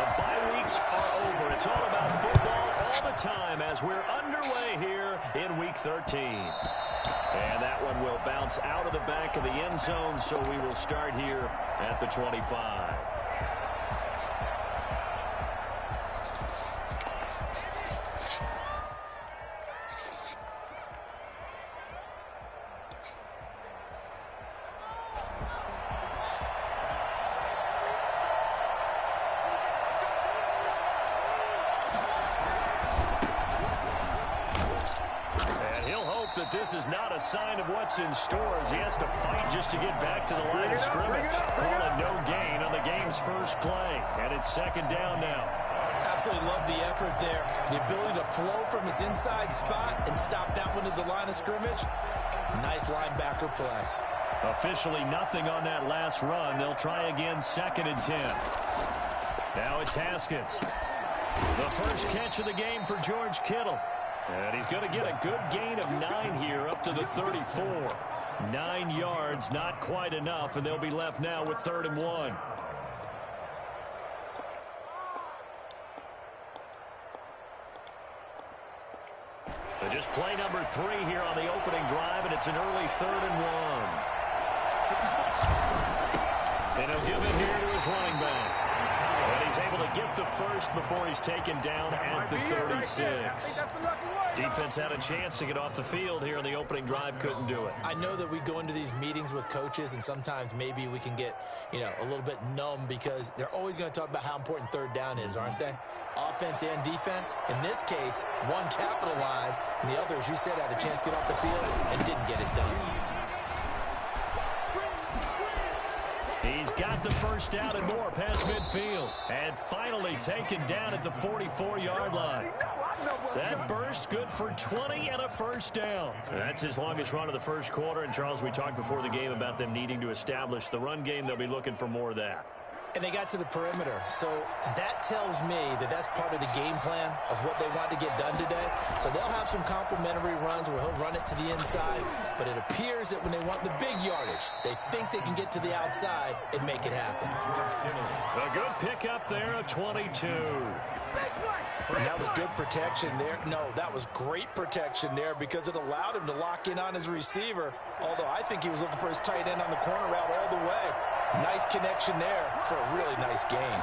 The bye weeks are over. It's all about football all the time as we're underway here in Week 13. And that one will bounce out of the back of the end zone, so we will start here at the 25. That this is not a sign of what's in store as he has to fight just to get back to the line of scrimmage. Calling no gain on the game's first play, and it's second down now. Absolutely love the effort there. The ability to flow from his inside spot and stop that one at the line of scrimmage. Nice linebacker play. Officially nothing on that last run. They'll try again, 2nd and 10. Now it's Haskins. The first catch of the game for George Kittle. And he's going to get a good gain of 9 here up to the 34. 9 yards, not quite enough, and they'll be left now with 3rd and 1. Just play number 3 here on the opening drive, and it's an early 3rd and 1. And he'll give it here to his running back. And he's able to get the first before he's taken down at the 36. Defense had a chance to get off the field here in the opening drive, couldn't do it. I know that we go into these meetings with coaches, and sometimes maybe we can get, a little bit numb because they're always going to talk about how important 3rd down is, aren't they? Offense and defense. In this case, one capitalized, and the other, as you said, had a chance to get off the field and didn't get it done. He's got the first down and more past midfield. And finally taken down at the 44-yard line. That burst good for 20 and a first down. That's his longest run of the first quarter. And, Charles, we talked before the game about them needing to establish the run game. They'll be looking for more of that. And they got to the perimeter. So that tells me that that's part of the game plan of what they want to get done today. So they'll have some complementary runs where he'll run it to the inside. But it appears that when they want the big yardage, they think they can get to the outside and make it happen. A good pickup there, a 22. And that was good protection there. No, that was great protection there because it allowed him to lock in on his receiver. Although I think he was looking for his tight end on the corner route all the way. Nice connection there for a really nice gain.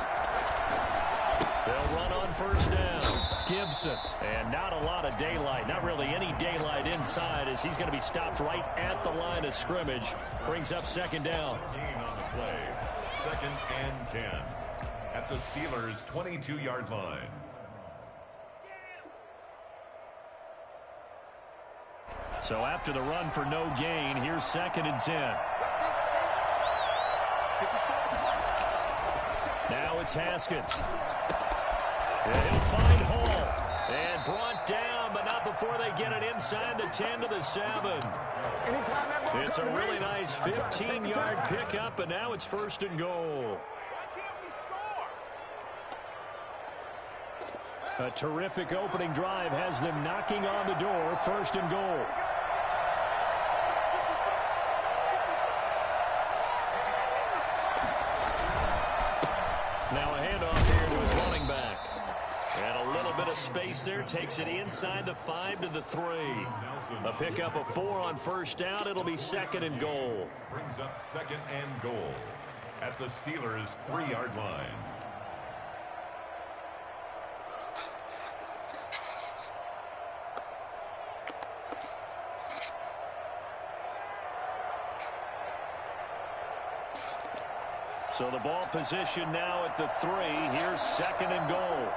They'll run on first down. Gibson. And not a lot of daylight. Not really any daylight inside as he's going to be stopped right at the line of scrimmage. Brings up 2nd down. On the play. 2nd and 10. At the Steelers' 22-yard line. So after the run for no gain, here's 2nd and 10. Now it's Haskins. And he'll find Hall. And brought down, but not before they get it inside the 10 to the 7. It's a really nice 15-yard pickup, and now it's 1st and goal. A terrific opening drive has them knocking on the door, 1st and goal. Now a handoff here to his running back. And a little bit of space there takes it inside the 5 to the 3. A pickup of 4 on first down. It'll be 2nd and goal. Brings up 2nd and goal at the Steelers' 3-yard line. So the ball position now at the 3. Here's 2nd and goal.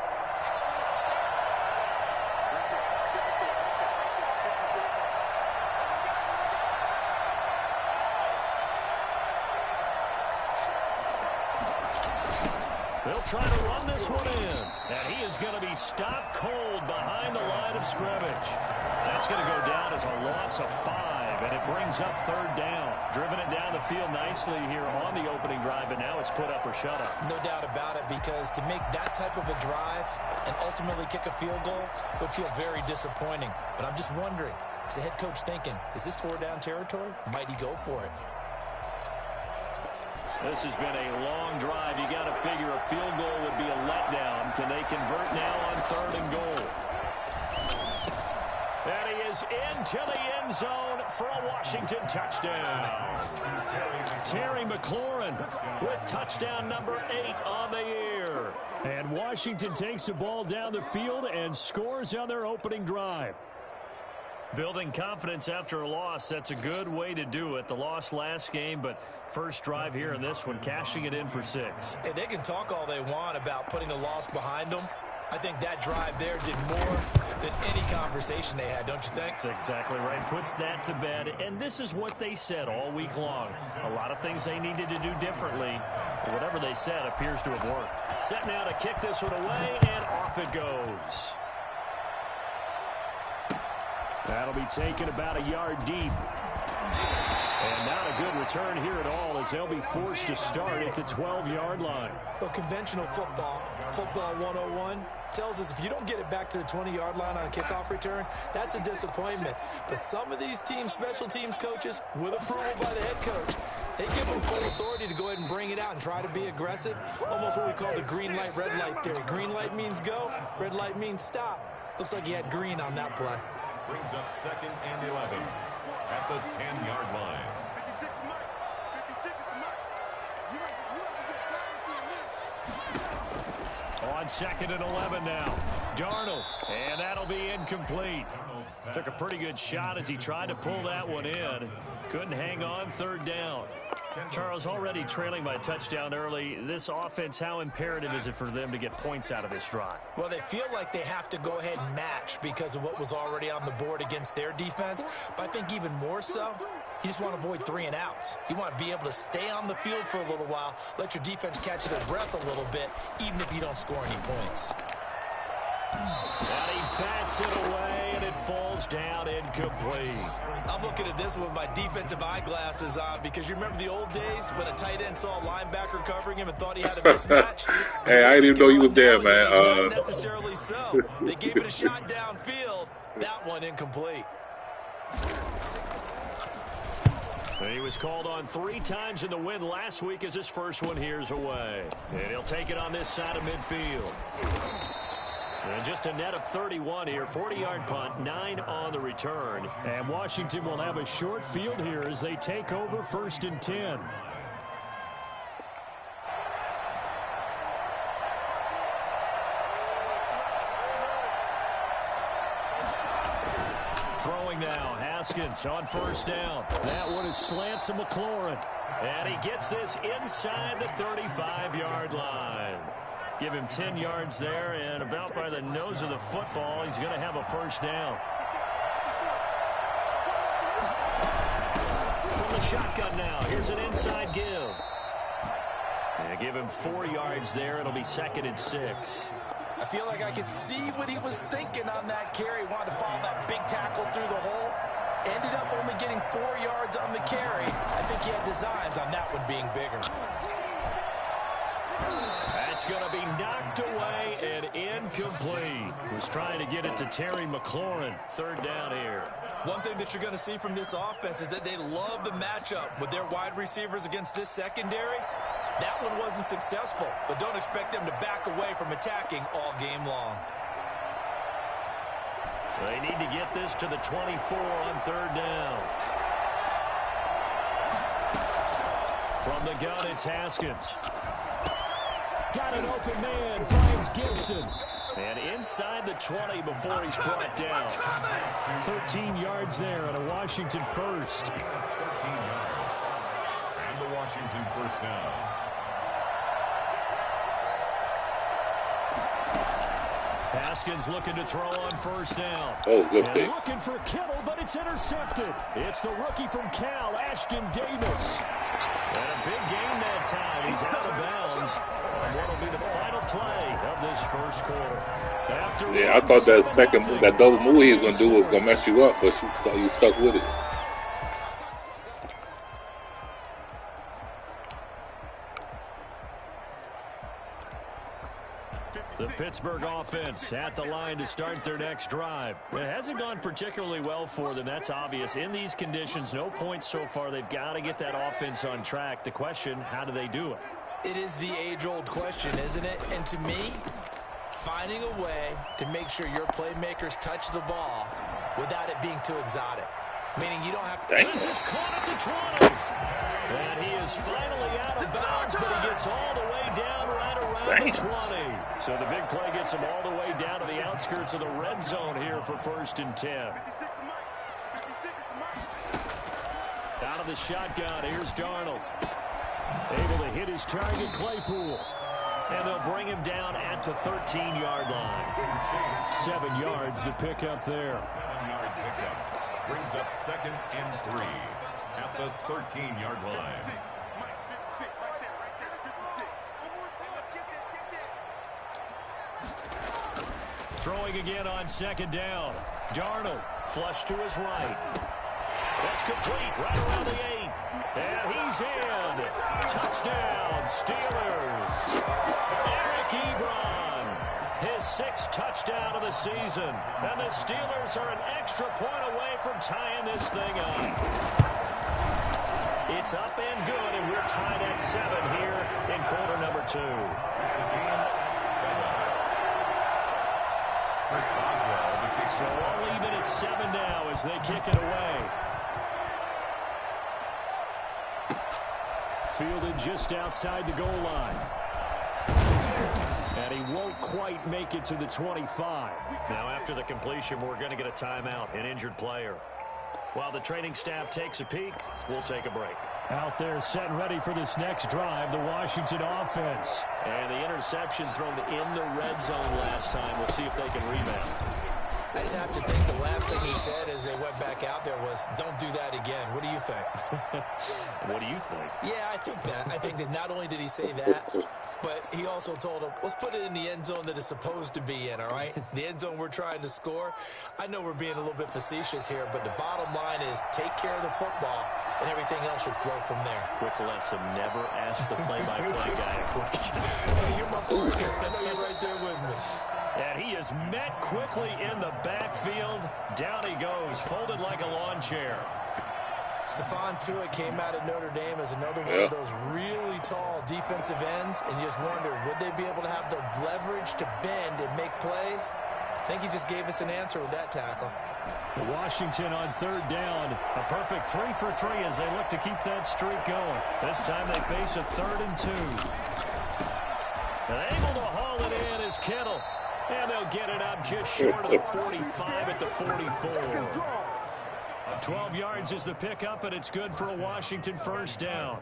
They'll try to run this one in. And he is going to be stopped cold behind the line of scrimmage. That's going to go down as a loss of 5, and it brings up 3rd down. Driven it down the field nicely here on the opening drive, but now it's put up or shut up. No doubt about it, because to make that type of a drive and ultimately kick a field goal would feel very disappointing. But I'm just wondering, is the head coach thinking, is this 4-down territory? Might he go for it? This has been a long drive. You got to figure a field goal would be a letdown. Can they convert now on 3rd and goal? And he is into the end zone for a Washington touchdown. Terry McLaurin with touchdown number 8 on the year. And Washington takes the ball down the field and scores on their opening drive. Building confidence after a loss, that's a good way to do it. The loss last game, but first drive here in this one, cashing it in for 6. Hey, they can talk all they want about putting the loss behind them. I think that drive there did more than any conversation they had, don't you think? That's exactly right. Puts that to bed. And this is what they said all week long. A lot of things they needed to do differently. But whatever they said appears to have worked. Set now to kick this one away, and off it goes. That'll be taken about a yard deep. And not a good return here at all, as they'll be forced to start at the 12-yard line. Well, conventional football 101, tells us if you don't get it back to the 20-yard line on a kickoff return, that's a disappointment. But some of these teams, special teams coaches, with approval by the head coach, they give them full authority to go ahead and bring it out and try to be aggressive. Almost what we call the green light, red light theory. Green light means go, red light means stop. Looks like he had green on that play. Brings up 2nd and 11 at the 10-yard line. On 2nd and 11 now. Darnold, and that'll be incomplete. Took a pretty good shot as he tried to pull that one in. Couldn't hang on 3rd down. Charles, already trailing by a touchdown early. This offense, how imperative is it for them to get points out of this drive? Well, they feel like they have to go ahead and match because of what was already on the board against their defense. But I think even more so, you just want to avoid 3 and outs. You want to be able to stay on the field for a little while, let your defense catch their breath a little bit, even if you don't score any points. And he bats it away, and it falls down incomplete. I'm looking at this with my defensive eyeglasses on because you remember the old days when a tight end saw a linebacker covering him and thought he had a mismatch? Hey, I didn't even know you was there, man. Not necessarily so. They gave it a shot downfield. That one incomplete. He was called on 3 times in the win last week as his first one here's away. And he'll take it on this side of midfield. And just a net of 31 here, 40-yard punt, 9 on the return. And Washington will have a short field here as they take over 1st and 10. Throwing now, Haskins on 1st down. That one is slant to McLaurin. And he gets this inside the 35-yard line. Give him 10 yards there, and about by the nose of the football, he's going to have a 1st down. From the shotgun now, here's an inside give. And give him 4 yards there. It'll be 2nd and 6. I feel like I could see what he was thinking on that carry. Wanted to follow that big tackle through the hole. Ended up only getting 4 yards on the carry. I think he had designs on that one being bigger. That's going to be knocked away and incomplete. Was trying to get it to Terry McLaurin. 3rd down here. One thing that you're going to see from this offense is that they love the matchup with their wide receivers against this secondary. That one wasn't successful, but don't expect them to back away from attacking all game long. They need to get this to the 24 on 3rd down. From the gun, it's Haskins. Got an open man, finds Gibson. And inside the 20 before he's brought down. 13 yards there on a Washington 1st. 13 yards. And the Washington 1st down. Haskins looking to throw on 1st down. Oh, good and pick. looking for Kittle, but it's intercepted. It's the rookie from Cal, Ashton Davis. And a big game that time. He's out of bounds on what will be the final play of this 1st quarter. Yeah, I thought that double move he was going to do was going to mess you up, but you stuck with it. The Pittsburgh offense at the line to start their next drive. It hasn't gone particularly well for them. That's obvious. In these conditions, no points so far. They've got to get that offense on track. The question, how do they do it? It is the age-old question, isn't it? And to me, finding a way to make sure your playmakers touch the ball without it being too exotic. Meaning you don't have to... This is caught at the 20. And he is finally out of bounds, but he gets all the way down right around the 20. So the big play gets him all the way down to the outskirts of the red zone here for 1st and 10. Out of the shotgun, here's Darnold. Able to hit his target, Claypool. And they'll bring him down at the 13-yard line. 7 yards the pickup there. 7-yard pickup brings up 2nd and 3 at the 13-yard line. Throwing again on 2nd down. Darnold flush to his right. That's complete right around the 8. And he's in. Touchdown, Steelers. Eric Ebron, his 6th touchdown of the season. And the Steelers are an extra point away from tying this thing up. It's up and good, and we're tied at 7 here in quarter number 2. So all even at 7 now as they kick it away. Fielded just outside the goal line. And he won't quite make it to the 25. Now after the completion, we're going to get a timeout, an injured player. While the training staff takes a peek, we'll take a break. Out there set and ready for this next drive, the Washington offense. And the interception thrown in the red zone last time. We'll see if they can rebound. I just have to think the last thing he said as they went back out there was, don't do that again. What do you think? What do you think? Yeah, I think that. I think that not only did he say that, but he also told him, let's put it in the end zone that it's supposed to be in, all right? The end zone we're trying to score. I know we're being a little bit facetious here, but the bottom line is take care of the football, and everything else should flow from there. Quick lesson, never ask the play-by-play guy a question. Hey, you're my partner. I know you're right there with me. And he is met quickly in the backfield. Down he goes, folded like a lawn chair. Stephon Tuitt came out of Notre Dame as another one of those really tall defensive ends, and you just wondered, would they be able to have the leverage to bend and make plays? I think he just gave us an answer with that tackle. Washington on 3rd down. A perfect 3 for 3 as they look to keep that streak going. This time they face a 3rd and 2. And able to haul it in is Kittle. And they'll get it up just short of the 45 at the 44. 12 yards is the pickup, and it's good for a Washington 1st down.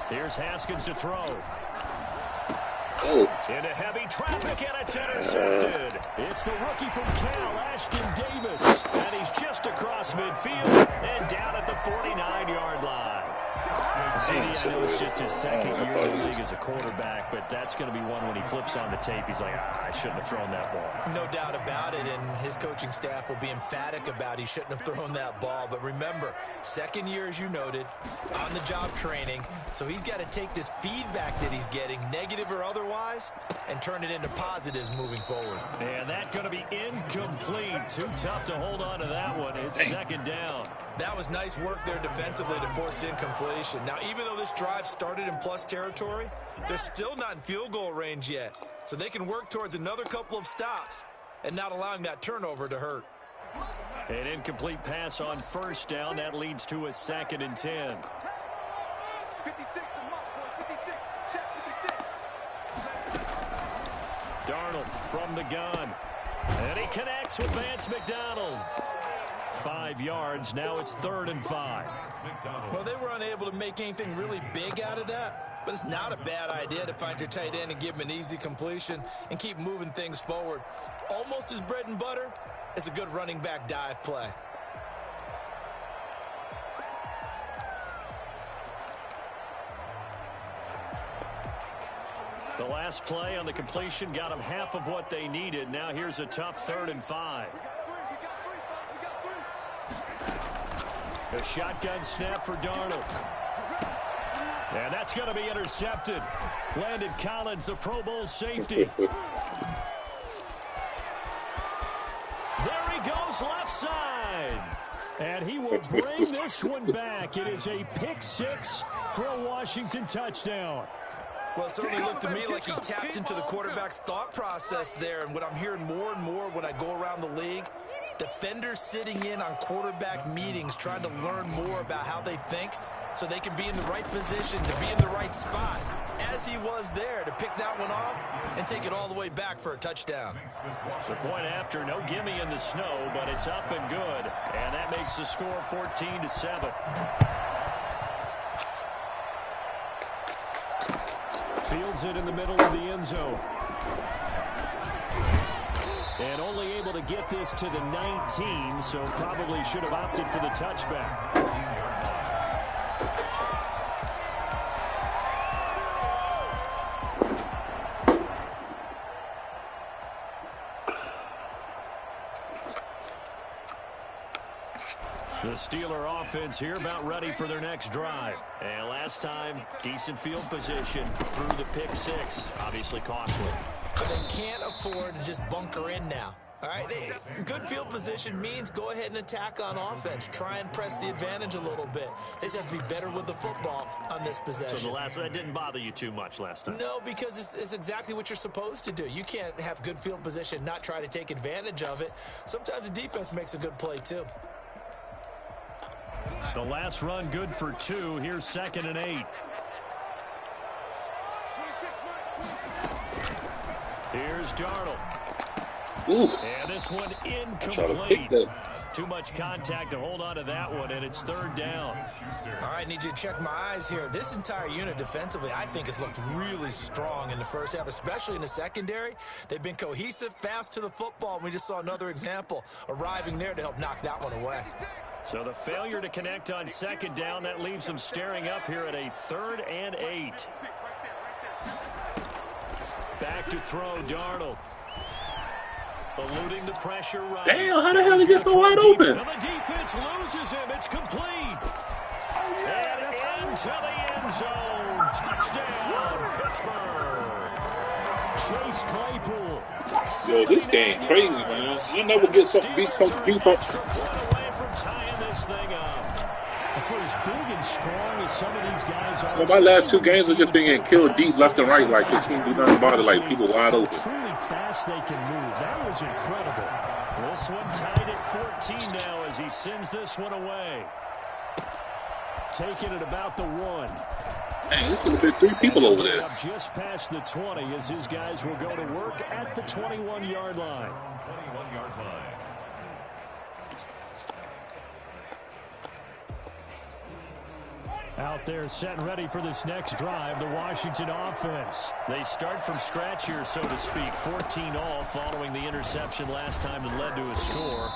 Here's Haskins to throw. Into heavy traffic, and it's intercepted. It's the rookie from Cal, Ashton Davis. And he's just across midfield and down at the 49-yard line. CD, I know it's just his 2nd year in the league as a quarterback, but that's going to be one when he flips on the tape. He's like, I shouldn't have thrown that ball. No doubt about it, and his coaching staff will be emphatic about he shouldn't have thrown that ball. But remember, 2nd year, as you noted, on-the-job training, so he's got to take this feedback that he's getting, negative or otherwise, and turn it into positives moving forward. And that's going to be incomplete. Too tough to hold on to that one. It's 2nd down. That was nice work there defensively to force incompletion. Now, even though this drive started in plus territory, they're still not in field goal range yet. So they can work towards another couple of stops and not allowing that turnover to hurt. An incomplete pass on 1st down. That leads to a 2nd and 10. Darnold from the gun. And he connects with Vance McDonald. 5 yards. Now it's 3rd and 5. Well, they were unable to make anything really big out of that, but it's not a bad idea to find your tight end and give him an easy completion and keep moving things forward. Almost as bread and butter as a good running back dive play. The last play on the completion got them half of what they needed. Now here's a tough 3rd and 5. A shotgun snap for Darnold. And that's going to be intercepted. Landon Collins, the Pro Bowl safety. There he goes, left side. And he will bring this one back. It is a pick 6 for a Washington touchdown. Well, it certainly looked to me like he tapped into the quarterback's thought process there. And what I'm hearing more and more when I go around the league, defenders sitting in on quarterback meetings trying to learn more about how they think so they can be in the right position to be in the right spot, as he was there to pick that one off and take it all the way back for a touchdown. The point after, no gimme in the snow, but it's up and good. And that makes the score 14-7. Fields it in the middle of the end zone. And only able to get this to the 19, so probably should have opted for the touchback. The Steeler offense here about ready for their next drive. And last time, decent field position through the pick 6. Obviously costly. But they can't afford to just bunker in now. All right, good field position means go ahead and attack on offense. Try and press the advantage a little bit. They just have to be better with the football on this possession. So the last one, that didn't bother you too much last time? No, because it's exactly what you're supposed to do. You can't have good field position, not try to take advantage of it. Sometimes the defense makes a good play, too. The last run good for 2. Here's 2nd and 8. Here's Darnold. Ooh. And this one incomplete. Too much contact to hold on to that one, and it's 3rd down. All right, need you to check my eyes here. This entire unit defensively, I think, has looked really strong in the first half, especially in the secondary. They've been cohesive, fast to the football, and we just saw another example arriving there to help knock that one away. So the failure to connect on 2nd down, that leaves them staring up here at a 3rd and 8. Back to throw, Darnold. Eluding the pressure right. Damn, how the hell did he get so wide open? And the defense loses him. It's complete. And into the end zone. Touchdown, Pittsburgh. Chase Claypool. Yo, this game crazy, man. You never get something beat some people. Tying this thing up. For as big and strong as some of these guys are, well, my last 2 games have just been getting killed deep left and right. Like, the team do nothing about it. Like, people wide open. Truly fast they can move. That was incredible. This one tied at 14 now as he sends this one away. Taking it about the 1. Man, there's going to be 3 people over there. Just past the 20 as his guys will go to work at the 21-yard line. 21-yard line. Out there set and ready for this next drive, the Washington offense. They start from scratch here, so to speak. 14 all following the interception last time that led to a score.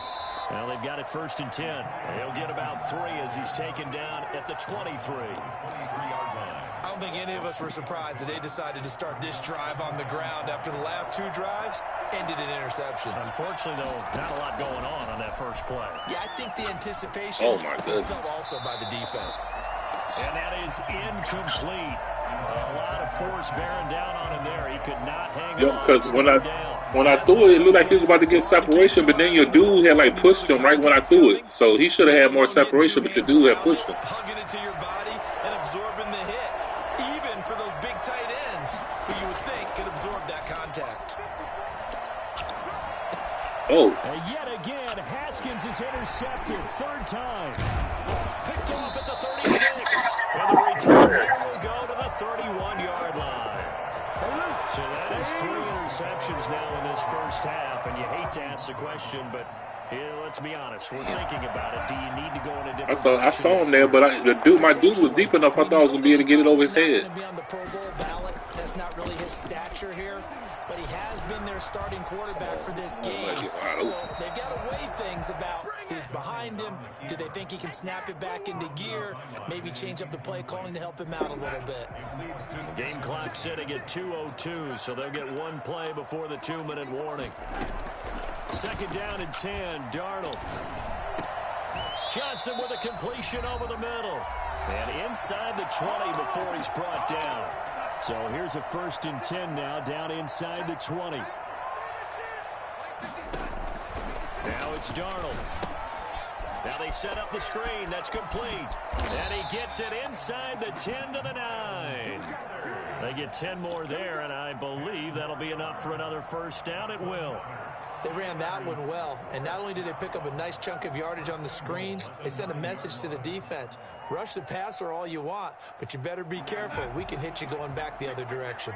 Now they've got it 1st and 10. They'll get about 3 as he's taken down at the 23. 23-yard line. I don't think any of us were surprised that they decided to start this drive on the ground after the last 2 drives ended in interceptions. Unfortunately, though, not a lot going on that first play. Yeah, I think the anticipation was felt also by the defense. And that is incomplete. A lot of force bearing down on him there. He could not hang on. Because when I threw it, it looked like he was about to get separation, but then your dude had like pushed him right when I threw it. So he should have had more separation, but your dude had pushed him. Hugging it to your body and absorbing the hit, even for those big tight ends who you would think could absorb that contact. Oh. And yet again, Haskins is intercepted. 3rd time. Picked off at the 36. And the return will go to the 31-yard line. So that is 3 interceptions now in this first half. And you hate to ask the question, but let's be honest. We're thinking about it. Do you need to go in a different direction? I saw him there, but my dude was deep enough. I thought I was going to be able to get it over his head. He's going to be on the Pro Bowl ballot. That's not really his stature here. But he has been their starting quarterback for this game. So they've got to weigh things about Who's behind him? Do they think he can snap it back into gear? Maybe change up the play calling to help him out a little bit. Game clock sitting at 2:02, so they'll get one play before the 2-minute warning. Second down and 10, Darnold. Johnson with a completion over the middle. And inside the 20 before he's brought down. So here's a 1st and 10 now, down inside the 20. Now it's Darnold. Now they set up the screen. That's complete. And he gets it inside the 10 to the 9. They get 10 more there, and I believe that'll be enough for another 1st down. It will. They ran that one well, and not only did they pick up a nice chunk of yardage on the screen, they sent a message to the defense. Rush the passer all you want, but you better be careful. We can hit you going back the other direction.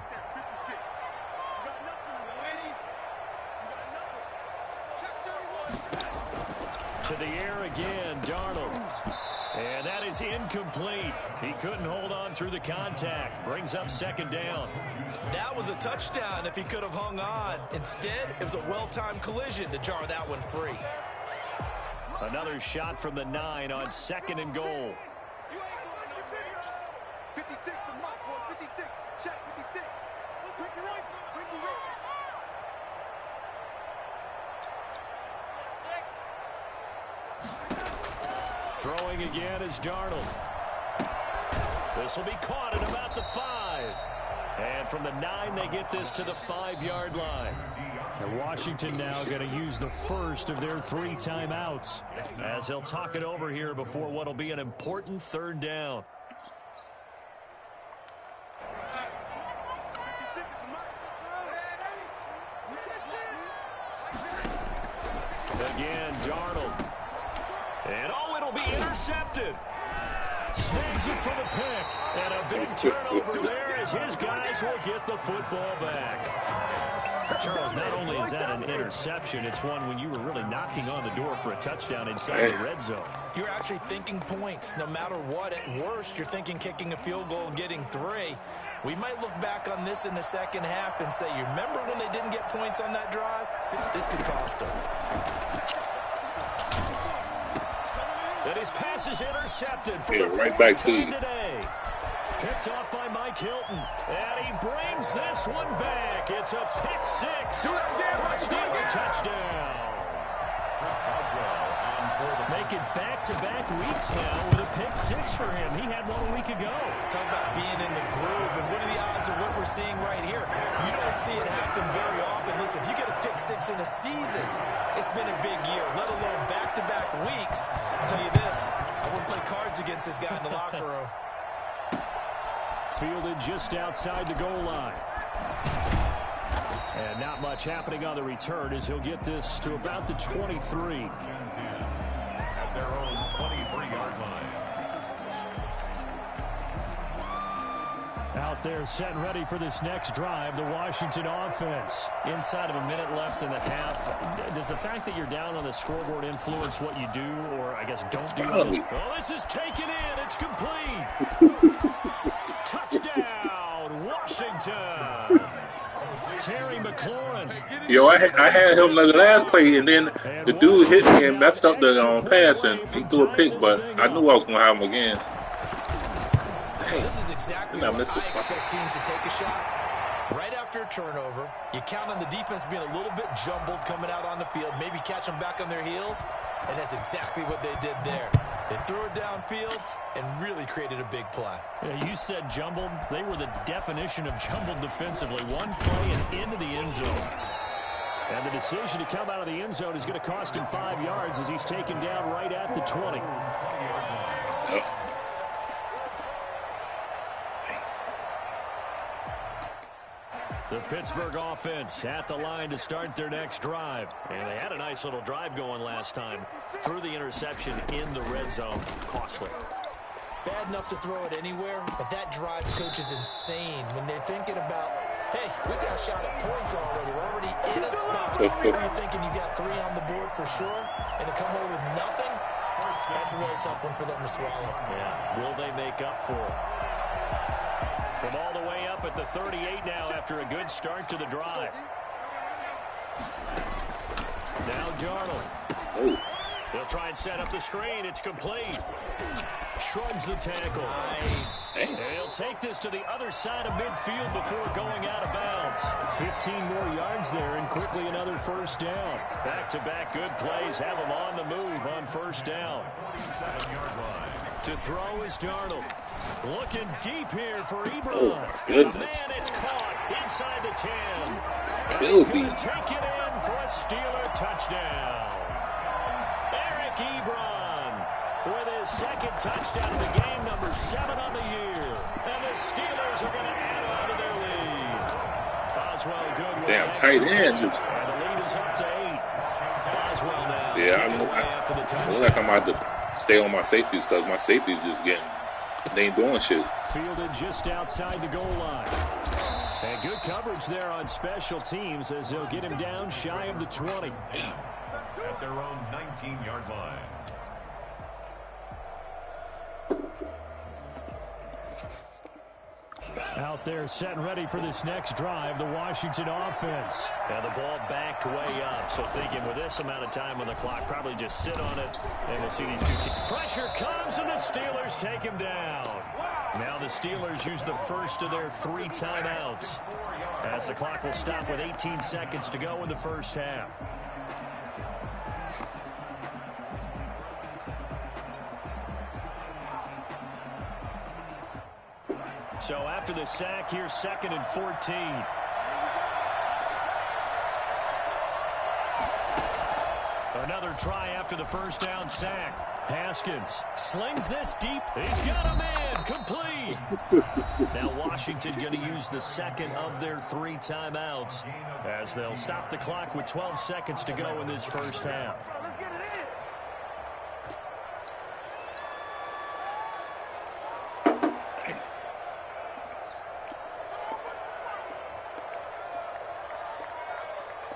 To the air again, Darnold. And that is incomplete. He couldn't hold on through the contact. Brings up 2nd down. That was a touchdown if he could have hung on. Instead, it was a well-timed collision to jar that one free. Another shot from the 9 on 2nd and goal. 56 to my boy, 56. Check 56. Ricky Royce. Ricky Royce. Throwing again is Darnold. This will be caught at about the 5. And from the 9, they get this to the 5-yard line. And Washington now going to use the first of their 3 timeouts as they'll talk it over here before what will be an important 3rd down. Again, Darnold. And it'll be intercepted. Snags it for the pick. And a big turnover there as his guys will get the football back. Charles, not only is that an interception, it's one when you were really knocking on the door for a touchdown inside the red zone. You're actually thinking points. No matter what, at worst, you're thinking kicking a field goal and getting 3. We might look back on this in the second half and say, you remember when they didn't get points on that drive? This could cost them. And his pass is intercepted for the right back to you. Today. Picked off by Mike Hilton. And he brings this one back. It's a pick 6. For a Steeler touchdown. Make it back-to-back weeks now with a pick 6 for him. He had one a week ago. Talk about being in the groove, and what are the odds of what we're seeing right here? You don't see it happen very often. Listen, if you get a pick 6 in a season, it's been a big year, let alone back-to-back weeks. I'll tell you this, I wouldn't play cards against this guy in the locker room. Fielded just outside the goal line. And not much happening on the return as he'll get this to about the 23. At their own 23-yard line. Out there set and ready for this next drive, the Washington offense. Inside of a minute left in the half, does the fact that you're down on the scoreboard influence what you do, or I guess don't do? Oh, this is taken in. It's complete. Touchdown, Washington. Terry McLaurin. Yo, I had him the last play, and then the dude hit me and messed up the pass, and he threw a pick, but I knew I was going to have him again. This is exactly what I expect teams to take a shot. Right after a turnover, you count on the defense being a little bit jumbled coming out on the field, maybe catch them back on their heels, and that's exactly what they did there. They threw it downfield and really created a big play. Yeah, you said jumbled. They were the definition of jumbled defensively. One play and into the end zone. And the decision to come out of the end zone is going to cost him 5 yards as he's taken down right at the 20. The Pittsburgh offense at the line to start their next drive. And they had a nice little drive going last time. Threw the interception in the red zone. Costly. Bad enough to throw it anywhere, but that drives coaches insane when they're thinking about, hey, we got a shot at points already. We're already in a spot where you're thinking you got 3 on the board for sure, and to come away with nothing, that's a really tough one for them to swallow. Yeah, will they make up for it? From all the way up at the 38 now after a good start to the drive. Now Darnold. They'll try and set up the screen. It's complete. Shrugs the tackle. Nice. And he'll take this to the other side of midfield before going out of bounds. 15 more yards there and quickly another first down. Back-to-back good plays have him on the move on first down. To throw is Darnold. Looking deep here for Ebron. Oh, my goodness. Man, it's caught inside the 10. Killed He's me. going to take it in for a Steeler touchdown. Eric Ebron with his second touchdown of the game, number 7 on the year. And the Steelers are going to add on to their lead. Boswell good. Damn tight end. Just, And the lead is up to 8. Boswell now. yeah, kicking away after the I touchdown. look like I'm about to stay on my safeties because my safeties just getting, they ain't doing shit. Fielded just outside the goal line. And good coverage there on special teams as they'll get him down shy of the 20. At their own 19-yard line. Out there set and ready for this next drive, the Washington offense. And the ball backed way up, so thinking with this amount of time on the clock, probably just sit on it, and we'll see these two teams. Pressure comes, and the Steelers take him down. Now the Steelers use the first of their 3 timeouts, as the clock will stop with 18 seconds to go in the first half. So after the sack, here's 2nd and 14. Another try after the first down sack. Haskins slings this deep. He's got a man complete. Now Washington going to use the second of their 3 timeouts as they'll stop the clock with 12 seconds to go in this first half.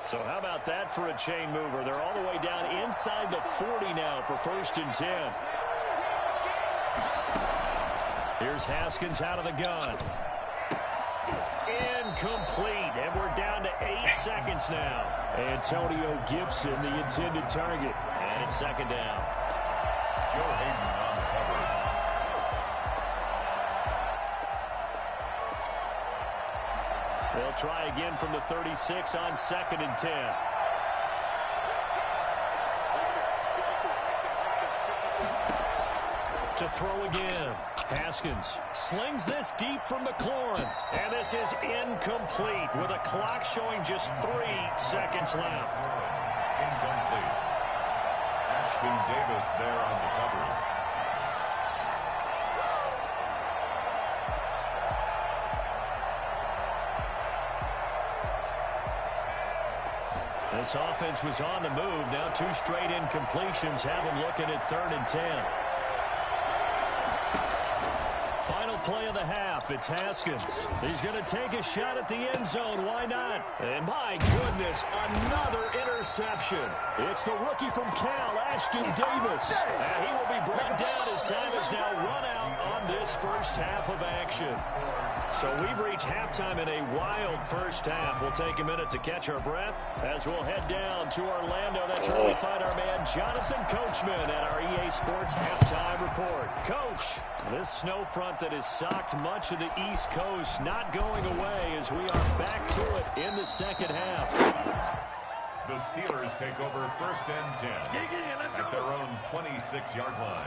So how about that for a chain mover? They're all the way down inside the 40 now for 1st and 10. Here's Haskins out of the gun. Incomplete, and we're down to 8 seconds now. Antonio Gibson, the intended target. And it's 2nd down. Joe Hayden on the cover. They'll try again from the 36 on 2nd and 10. To throw again. Haskins slings this deep from McLaurin. And this is incomplete with a clock showing just 3 seconds left. Incomplete. Ashton Davis there on the cover. This offense was on the move. Now 2 straight incompletions have them looking at 3rd and 10. Final play of the half. It's Haskins. He's going to take a shot at the end zone. Why not? And my goodness, another interception. It's the rookie from Cal, Ashton Davis. And he will be brought down as time is now run out on this first half of action. So we've reached halftime in a wild first half. We'll take a minute to catch our breath as we'll head down to Orlando. That's where we find our man Jonathan Coachman at our EA Sports Halftime Report. Coach, this snow front that has socked much of the East Coast not going away as we are back to it in the second half. The Steelers take over 1st and 10 at their own 26-yard line.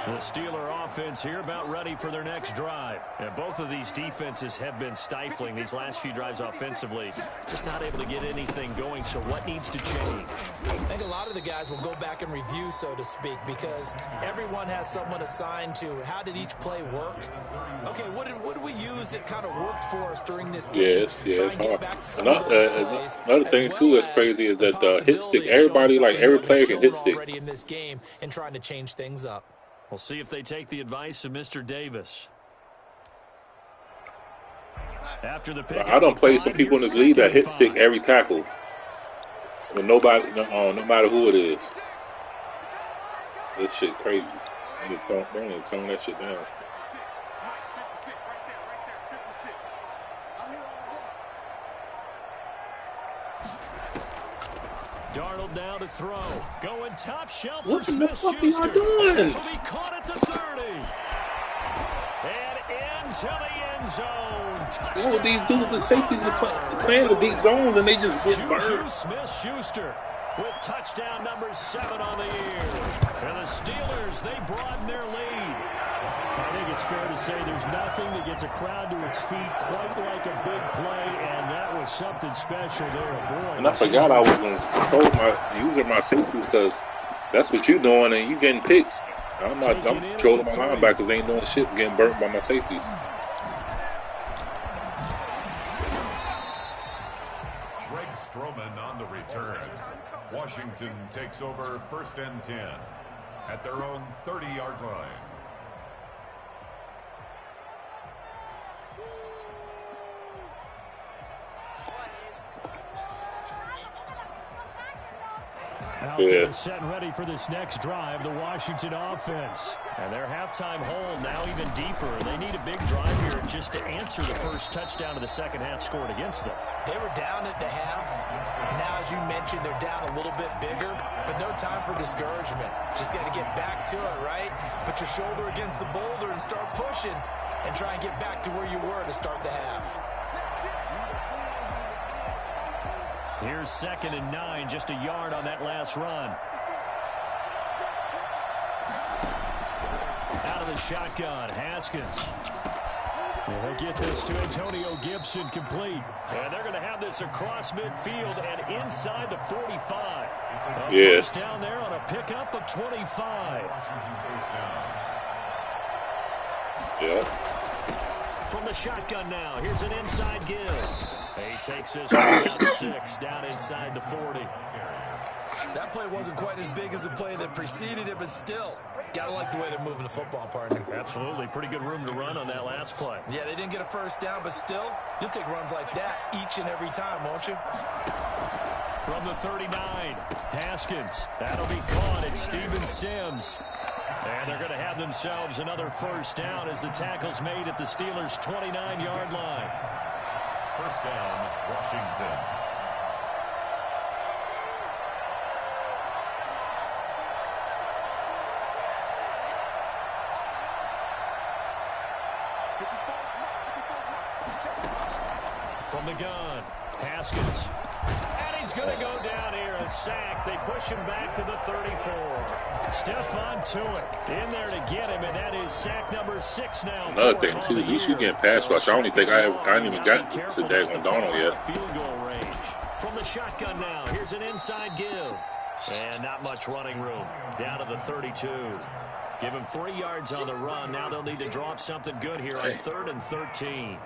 The Steeler offense here about ready for their next drive. And both of these defenses have been stifling these last few drives offensively. Just not able to get anything going, so what needs to change? I think a lot of the guys will go back and review, so to speak, because everyone has someone assigned to how did each play work. Okay, what did we use that kind of worked for us during this game? It's hard. Another thing, too, that's crazy is that the hit stick, everybody, like every player can hit stick. Already in this game and trying to change things up. We'll see if they take the advice of Mr. Davis. After the pick, I don't play some people in this league that hit stick every tackle. But nobody, no matter who it is. This shit crazy. They need to tone that shit down. Darnold field now to throw. Going top shelf What for the fuck are Smith-Schuster. y'all doing? This will be caught at the 30. And into the end zone. Touchdown. Yo, these dudes and safeties are playing the deep zones and they just get burned. Smith-Schuster with touchdown number 7 on the year. And the Steelers, they broaden their lead. I think it's fair to say there's nothing that gets a crowd to its feet quite like a big play, and that was something special there. Boy, And I forgot I was going to use my safeties because that's what you're doing and you getting picks. I'm trolling my linebackers, ain't doing shit, getting burnt by my safeties. Greg Stroman on the return. Washington takes over 1st and 10 at their own 30-yard line. Out there set and ready for this next drive, the Washington offense. And their halftime hole now even deeper. They need a big drive here just to answer the first touchdown of the second half scored against them. They were down at the half. Now, as you mentioned, they're down a little bit bigger, but no time for discouragement. Just got to get back to it, right? Put your shoulder against the boulder and start pushing and try and get back to where you were to start the half. Here's 2nd and 9, just a yard on that last run. Out of the shotgun, Haskins. And they'll get this to Antonio Gibson complete. And they're going to have this across midfield and inside the 45. First down there on a pickup of 25. Yeah. From the shotgun now, here's an inside give. He takes this for about 6 down inside the 40. That play wasn't quite as big as the play that preceded it, but still, gotta like the way they're moving the football, partner. Absolutely. Pretty good room to run on that last play. Yeah, they didn't get a first down, but still, you'll take runs like that each and every time, won't you? From the 39, Haskins. That'll be caught. It's Steven Sims. And they're going to have themselves another first down as the tackle's made at the Steelers' 29-yard line. First down, Washington. From the gun, Haskins. And he's going to go down here, a sack. They push him back to the 34. Stephon Tuitt in there to get him, and that is sack number 6 now. Another thing, too, at least you getting pass rush. I don't even think I ain't even got to Dagon Donald yet. Field goal range. From the shotgun now, here's an inside give. And not much running room. Down to the 32. Give him 3 yards on the run. Now they'll need to draw up something good here on 3rd and 13.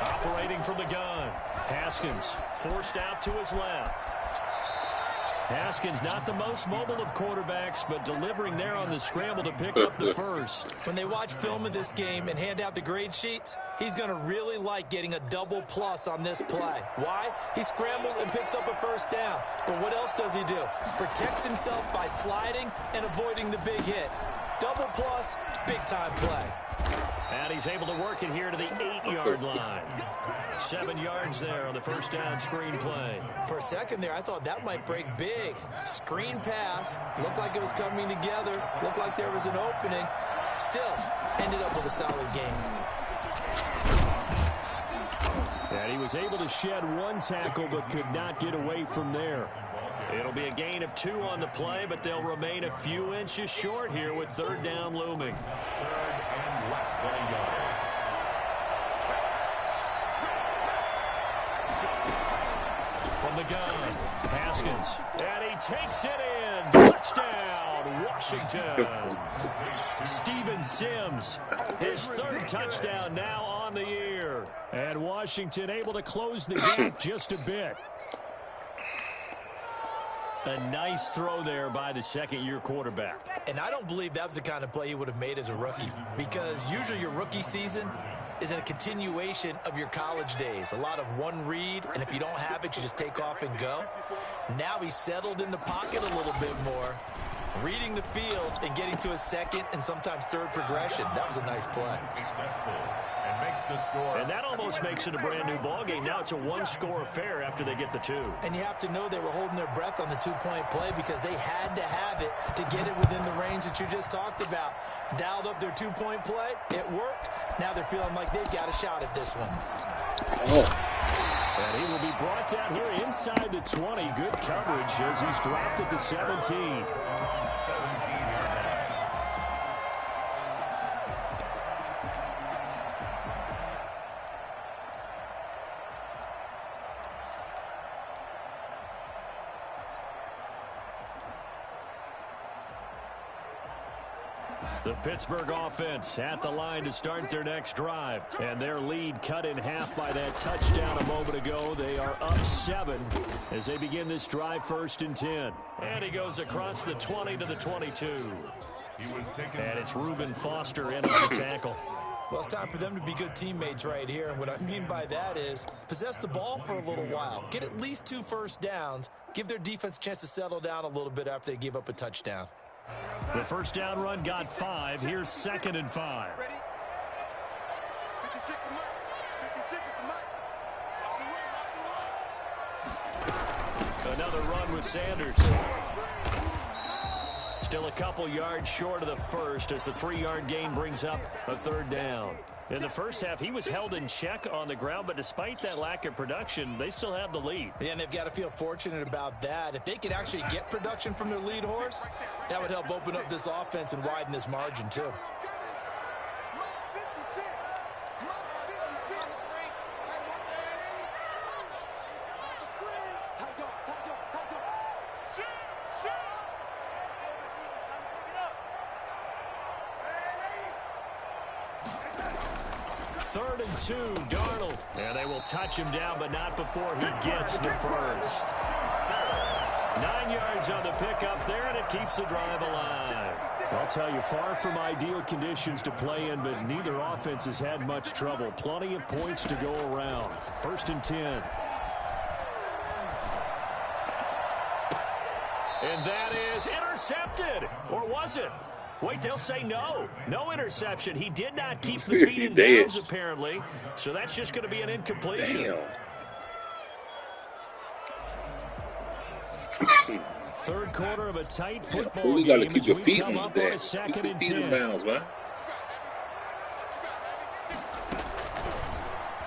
Operating from the gun. Haskins forced out to his left. Haskins not the most mobile of quarterbacks, but delivering there on the scramble to pick up the first. When they watch film of this game and hand out the grade sheets, he's going to really like getting a double plus on this play. Why? He scrambles and picks up a first down. But what else does he do? Protects himself by sliding and avoiding the big hit. Double plus, big-time play. And he's able to work it here to the 8-yard line. 7 yards there on the first down screen play. For a second there, I thought that might break big. Screen pass. Looked like it was coming together. Looked like there was an opening. Still, ended up with a solid game. And he was able to shed 1 tackle but could not get away from there. It'll be a gain of 2 on the play, but they'll remain a few inches short here with 3rd down looming. 3rd and less than a yard. From the gun, Haskins. And he takes it in. Touchdown, Washington. Steven Sims, his 3rd touchdown now on the year. And Washington able to close the gap just a bit. A nice throw there by the second-year quarterback. And I don't believe that was the kind of play he would have made as a rookie, because usually your rookie season is a continuation of your college days. A lot of one read, and if you don't have it, you just take off and go. Now he's settled in the pocket a little bit more, reading the field and getting to a second and sometimes third progression. That was a nice play. Successful and makes the score. And that almost makes it a brand new ball game. Now it's a one-score affair after they get the two. And you have to know they were holding their breath on the two-point play because they had to have it to get it within the range that you just talked about. Dialed up their two-point play. It worked. Now they're feeling like they've got a shot at this one. And he will be brought down here inside the 20. Good coverage as he's dropped at the 17. The Pittsburgh offense at the line to start their next drive. And their lead cut in half by that touchdown a moment ago. They are up 7 as they begin this drive, 1st and 10. And he goes across the 20 to the 22. And it's Reuben Foster in on the tackle. Well, it's time for them to be good teammates right here. And what I mean by that is possess the ball for a little while. Get at least 2 first downs. Give their defense a chance to settle down a little bit after they give up a touchdown. The first down run got 5. Here's 2nd and 5. Ready? 56 is Mike. 56 is Mike. Another run with Sanders. Still a couple yards short of the first as the 3-yard gain brings up a 3rd down. In the first half, he was held in check on the ground, but despite that lack of production, they still have the lead. Yeah, and they've got to feel fortunate about that. If they could actually get production from their lead horse, that would help open up this offense and widen this margin, too. Third and 2, Darnold. And they will touch him down, but not before he gets the first. 9 yards on the pickup there, and it keeps the drive alive. I'll tell you, far from ideal conditions to play in, but neither offense has had much trouble. Plenty of points to go around. 1st and 10. And that is intercepted. Or was it? Wait, they'll say no. No interception. He did not keep the feet in bounds, apparently. So that's just going to be an incompletion. Damn. Third quarter of a tight football Fool, you game. got to keep your feet come on up that. on a 2nd and 10. Bounds, man.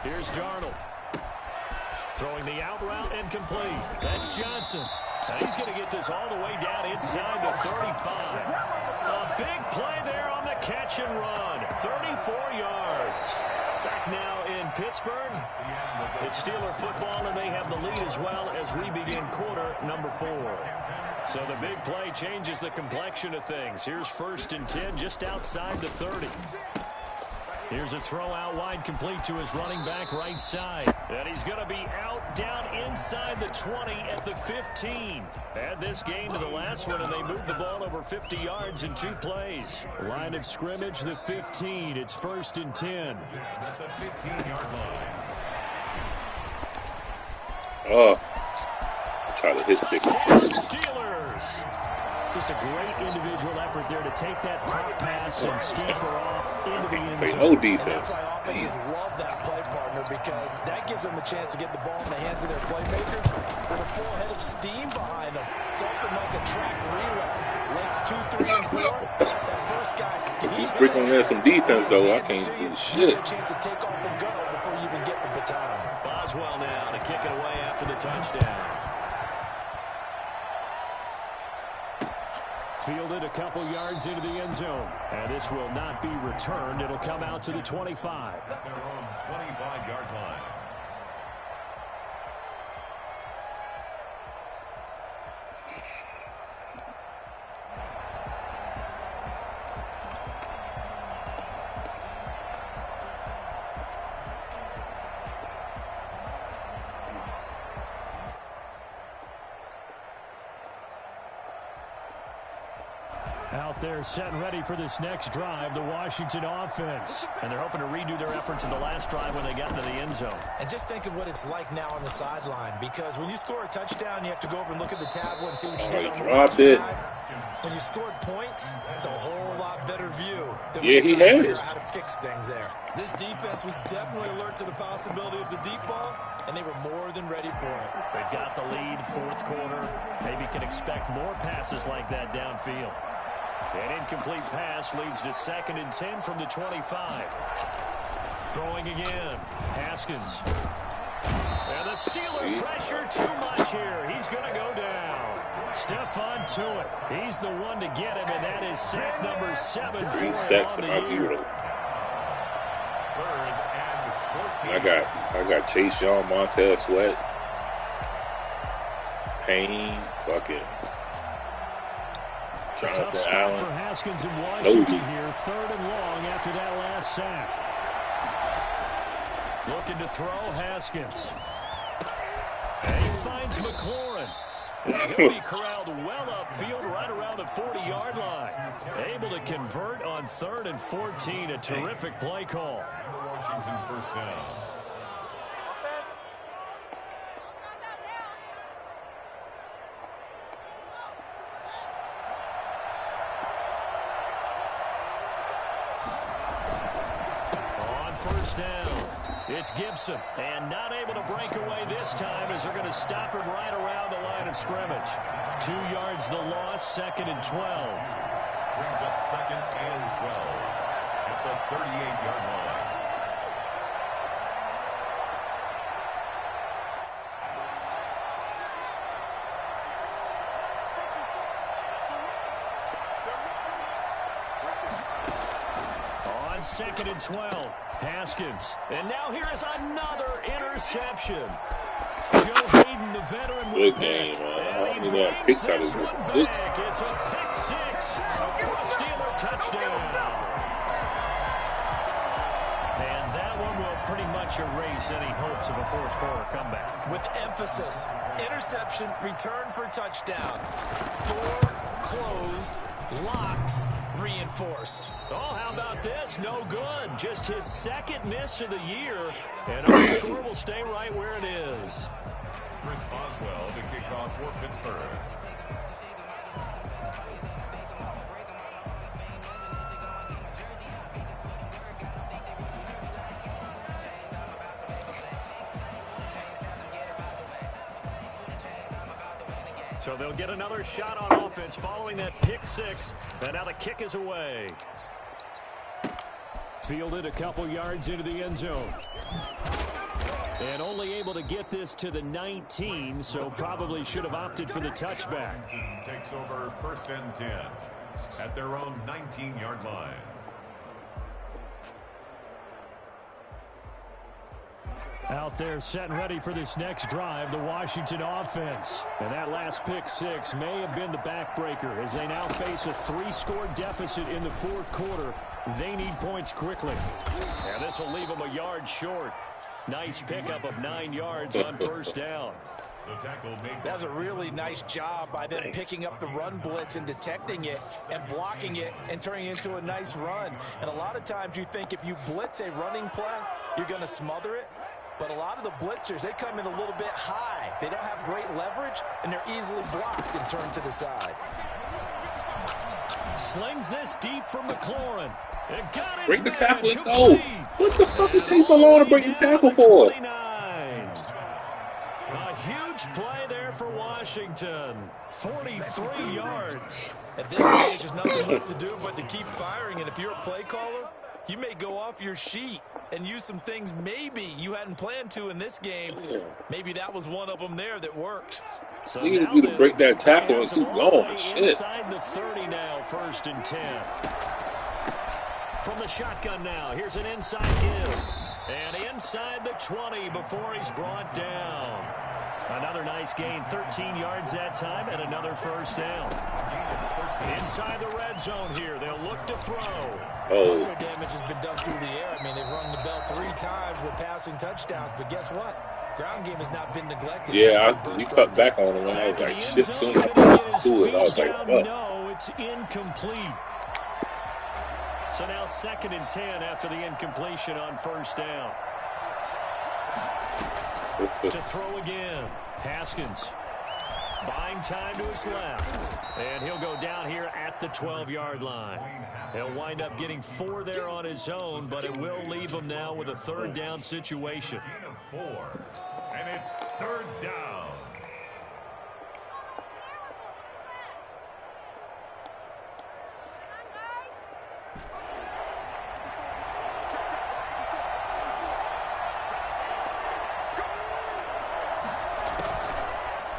Here's Darnold. Throwing the out route and complete. That's Johnson. Now he's going to get this all the way down inside the 35. A big play there on the catch and run. 34 yards. Back now in Pittsburgh. It's Steeler football, and they have the lead as well as we begin quarter number 4. So the big play changes the complexion of things. Here's 1st and 10 just outside the 30. Here's a throw out wide, complete to his running back right side. And he's going to be out down inside the 20 at the 15. Add this game to the last one, and they moved the ball over 50 yards in 2 plays. Line of scrimmage, the 15. It's 1st and 10. At the 15-yard line. Oh, try to hit stick. Steelers. Just a great individual effort there to take that pop pass and scamper off into the end zone. No defense. That's why offenses love that play partner, because that gives them a chance to get the ball in the hands of their playmakers with a full head of steam behind them. It's often like a track relay. Legs 2, 3, and 4. That first guy steam. He's sprinkling in some defense, though. I can't do shit. A chance to take off and go before you even get the baton. Boswell now to kick it away after the touchdown. Fielded a couple yards into the end zone. And this will not be returned. It'll come out to the 25. At their own 25-yard line. Out there set and ready for this next drive, the Washington offense. And they're hoping to redo their efforts in the last drive when they got into the end zone. And just think of what it's like now on the sideline, because when you score a touchdown, you have to go over and look at the tablet and see what you did on the last drive. When you scored points, it's a whole lot better view than when you're trying to figure out how to fix things there. This defense was definitely alert to the possibility of the deep ball, and they were more than ready for it. They've got the lead, fourth quarter. Maybe can expect more passes like that downfield. An incomplete pass leads to 2nd and 10 from the 25. Throwing again. Haskins. And the Steelers pressure too much here. He's going to go down. Stephon Tuitt. He's the one to get him, and that is sack number 7 for him on the year. I got Chase Young, Montez Sweat, Payne, fucking Jonathan Allen. For Haskins in Washington here, 3rd and long after that last sack. Looking to throw, Haskins. And he finds McLaurin. And he'll be corralled well upfield right around the 40-yard line. Able to convert on 3rd and 14. A terrific play call. Washington first down. Down. It's Gibson, and not able to break away this time as they're going to stop him right around the line of scrimmage. 2 yards the loss, 2nd and 12. Brings up 2nd and 12 at the 38-yard line. On 2nd and 12. Haskins. And now here is another interception. Joe Hayden, the veteran, will good game, man. He got picks out of this 6. It's a pick 6 for a Steeler touchdown. And that one will pretty much erase any hopes of a fourth quarter comeback. With emphasis, interception, return for touchdown. Door closed, locked, reinforced. Oh, how about this? No good. Just his 2nd miss of the year. And our score will stay right where it is. Chris Boswell to kick off for Pittsburgh. So they'll get another shot on offense following that pick 6. And now the kick is away. Fielded a couple yards into the end zone. And only able to get this to the 19, so probably should have opted for the touchback. Takes over 1st and 10 at their own 19-yard line. Out there set and ready for this next drive, the Washington offense. And that last pick 6 may have been the backbreaker as they now face a 3-score deficit in the 4th quarter. They need points quickly. And this will leave them a yard short. Nice pickup of 9 yards on 1st down. That's a really nice job by them picking up the run blitz and detecting it and blocking it and turning it into a nice run. And a lot of times you think if you blitz a running play, you're going to smother it. But a lot of the blitzers, they come in a little bit high. They don't have great leverage, and they're easily blocked and turned to the side. Slings this deep from McLaurin. Break the tackle, let's go. What the fuck it takes so long to break the tackle for? A huge play there for Washington. 43 yards. At this stage, there's nothing left to do but to keep firing. And if you're a play caller, you may go off your sheet and use some things maybe you hadn't planned to in this game. Maybe that was one of them there that worked. So you need to break that tackle and keep going. Shit. Inside the 30 now, 1st and 10. From the shotgun now, here's an inside give. And inside the 20 before he's brought down. Another nice gain, 13 yards that time, and another 1st down. Inside the red zone here, they'll look to throw. Most of the damage has been done through the air. I mean, they've rung the bell 3 times with passing touchdowns, but guess what? Ground game has not been neglected. Yeah, we cut back on it when I was like, shit, soon as I do it, I was like, fuck. No, it's incomplete. So now 2nd and 10 after the incompletion on first down. To throw again, Haskins. Buying time to his left. And he'll go down here at the 12-yard line. He'll wind up getting 4 there on his own, but it will leave him now with a 3rd down situation. 4, and it's 3rd down.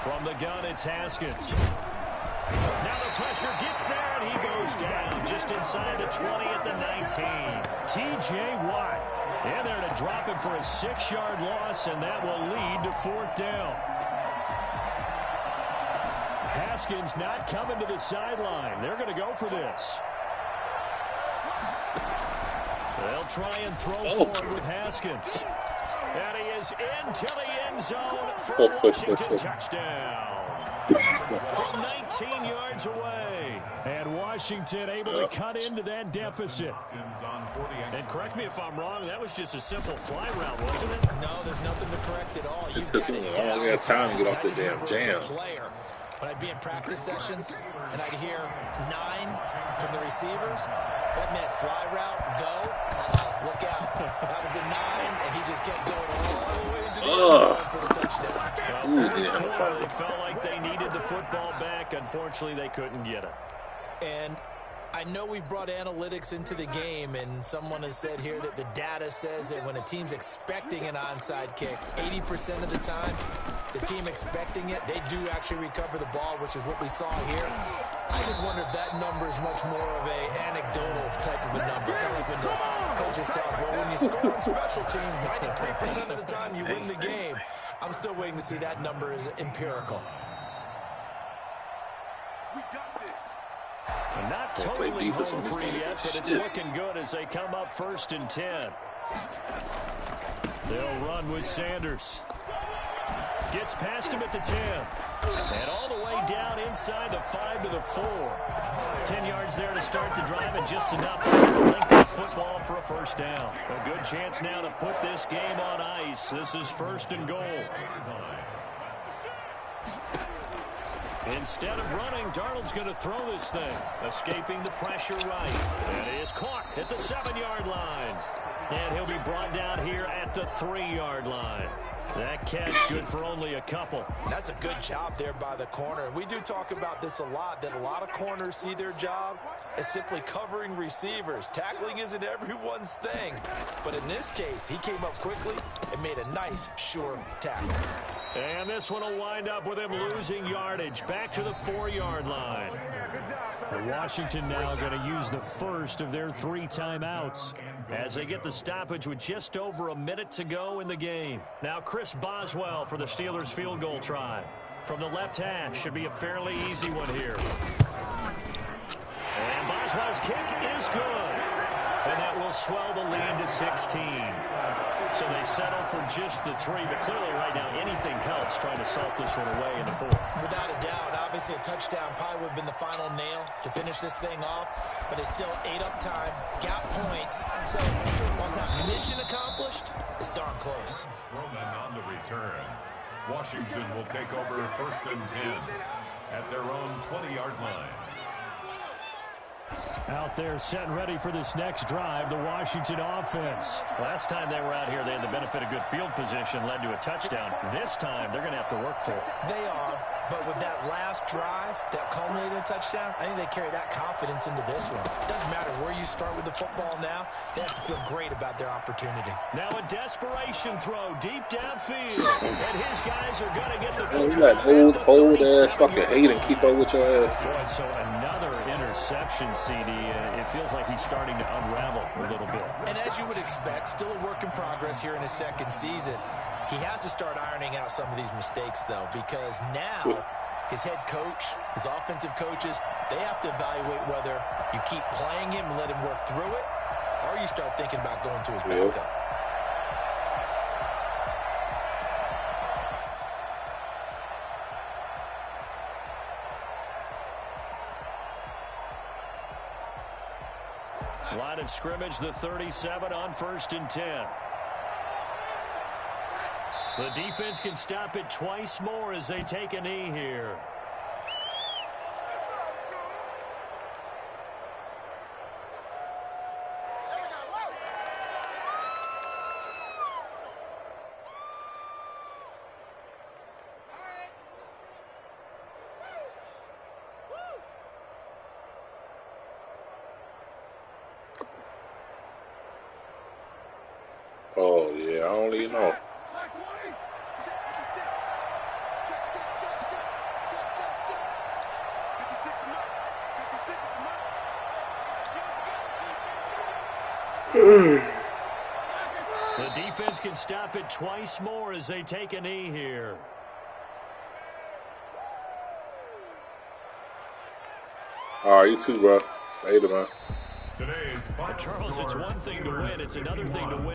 From the gun, it's Haskins. Now the pressure gets there, and he goes down just inside the 20 at the 19. T.J. Watt in there to drop him for a 6-yard loss, and that will lead to 4th down. Haskins not coming to the sideline. They're going to go for this. They'll try and throw forward with Haskins. And he is into the end zone for a Washington touchdown. From 19 yards away. And Washington able to cut into that deficit. And correct me if I'm wrong, that was just a simple fly route, wasn't it? No, there's nothing to correct at all. It took him a long ass time to get off the damn jam. When I'd be in practice sessions and I'd hear 9 from the receivers, that meant fly route, go, look out. That was the 9, and he just kept going all the way into the end zone for the touchdown. They felt like they needed the football back. Unfortunately, they couldn't get it. And I know we've brought analytics into the game, and someone has said here that the data says that when a team's expecting an onside kick, 80% of the time, the team expecting it, they do actually recover the ball, which is what we saw here. I just wonder if that number is much more of a anecdotal type of a number. Kind of like when the coaches tell us, well, when you score on special teams, 93% of the time you win the game. I'm still waiting to see that number is empirical. We got this. Not totally home free yet, but it's looking good as they come up 1st and 10. They'll run with Sanders. Gets past him at the 10. And all the way down inside the 5 to the 4. 10 yards there to start the drive, and just enough to length the football for a 1st down. A good chance now to put this game on ice. This is 1st and goal. Instead of running, Darnold's going to throw this thing. Escaping the pressure right. And it is caught at the 7-yard line. And he'll be brought down here at the 3-yard line. That catch good for only a couple. That's a good job there by the corner. We do talk about this a lot, that a lot of corners see their job as simply covering receivers. Tackling isn't everyone's thing. But in this case, he came up quickly and made a nice, sure tackle. And this one will wind up with him losing yardage. Back to the 4-yard line. Washington now going to use the first of their 3 timeouts as they get the stoppage with just over a minute to go in the game. Now Chris Boswell for the Steelers field goal try. From the left hash, should be a fairly easy one here. And Boswell's kick is good. And that will swell the lead to 16. So they settle for just the 3, but clearly right now anything helps trying to salt this one away in the 4th. Without a doubt, obviously a touchdown probably would have been the final nail to finish this thing off, but it's still 8 up time, got points, so while it's not mission accomplished, it's darn close. Roman on the return. Washington will take over 1st and 10 at their own 20-yard line. Out there set and ready for this next drive, the Washington offense. Last time they were out here, they had the benefit of good field position, led to a touchdown. This time, they're going to have to work for it. They are, but with that last drive that culminated in a touchdown, I think they carry that confidence into this one. It doesn't matter where you start with the football now. They have to feel great about their opportunity. Now a desperation throw deep downfield, and his guys are going to get the football. You got old-ass fucking Hayden keep up with your ass. Boy, so another interception, CD. It feels like he's starting to unravel a little bit. And as you would expect, still a work in progress here in his 2nd season. He has to start ironing out some of these mistakes, though, because now his head coach, his offensive coaches, they have to evaluate whether you keep playing him and let him work through it, or you start thinking about going to his backup. Line of scrimmage, the 37 on 1st and 10. The defense can stop it twice more as they take a knee here. Oh, yeah, I don't even know. The defense can stop it twice more as they take a knee here. All right, you too, bro. Later, man. Today's final Charles, it's score, one thing to win. It's another thing to win.